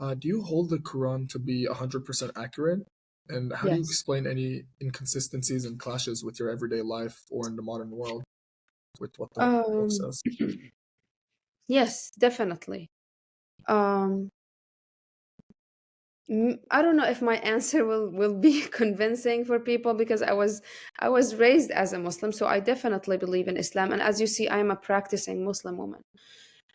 Do you hold the Quran to be 100% accurate? And how do you Yes. explain any inconsistencies and clashes with your everyday life or in the modern world with what the book Um, says? yes, definitely. Um, I don't know if my answer will be convincing for people because I was raised as a Muslim, so I definitely believe in Islam. And as you see, I am a practicing Muslim woman.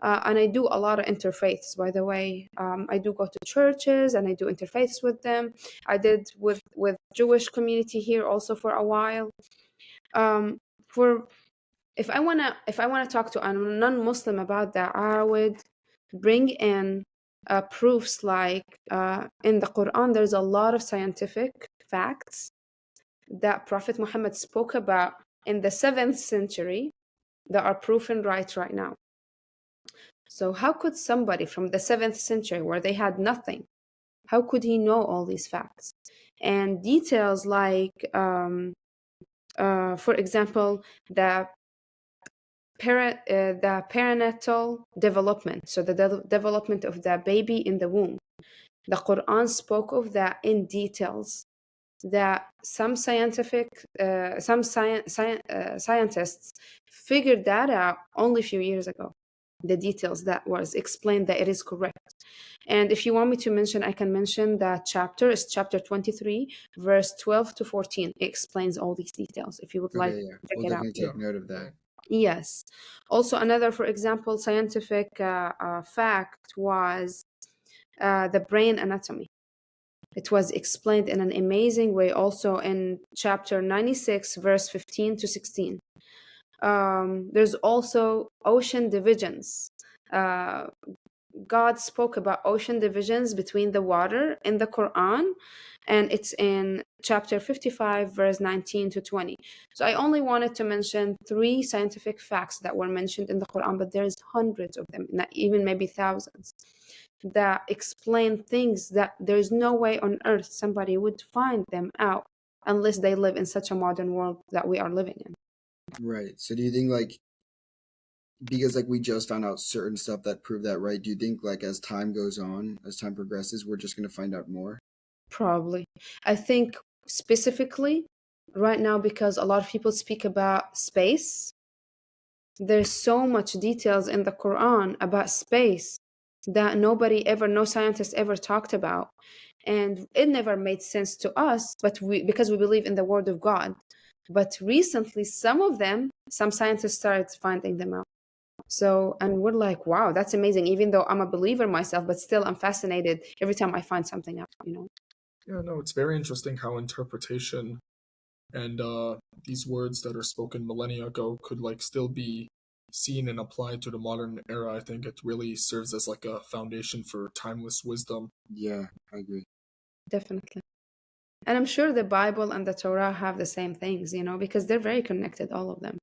And I do a lot of interfaiths, by the way. I do go to churches and I do interfaiths with them. I did with Jewish community here also for a while. Um, for if I wanna talk to a non-Muslim about that, I would bring in proofs like in the Quran. There's a lot of scientific facts that Prophet Muhammad spoke about in the 7th century that are proven right now. So how could somebody from the 7th century, where they had nothing, how could he know all these facts and details like, for example, the perinatal development, so the development of the baby in the womb. The Quran spoke of that in details. That scientists figured that out only a few years ago. The details that was explained that it is correct. And if you want me to mention, I can mention that chapter is chapter 23, verse 12 to 14. It explains all these details if you would like Okay, yeah. to check We'll it out. definitely Yeah. take note of Okay. that. Yes. Also, another, for example, scientific fact was the brain anatomy. It was explained in an amazing way also in chapter 96, verse 15 to 16. There's also ocean divisions. Uh, God spoke about ocean divisions between the water in the Quran, and it's in chapter 55, verse 19 to 20. So I only wanted to mention three scientific facts that were mentioned in the Quran, but there's hundreds of them, not even maybe thousands, that explain things that there's no way on earth somebody would find them out unless they live in such a modern world that we are living in. Right. So do you think like because like we just found out certain stuff that prove that right, do you think like as time goes on, as time progresses, we're just gonna find out more? Probably. I think specifically right now, because a lot of people speak about space, there's so much details in the Quran about space that no scientist ever talked about. And it never made sense to us, but because we believe in the word of God. But recently, some scientists started finding them out. So, and we're like, wow, that's amazing. Even though I'm a believer myself, but still I'm fascinated every time I find something out. Yeah, no, it's very interesting how interpretation and these words that are spoken millennia ago could like still be seen and applied to the modern era. I think it really serves as like a foundation for timeless wisdom. Yeah, I agree. Definitely. And I'm sure the Bible and the Torah have the same things, because they're very connected, all of them.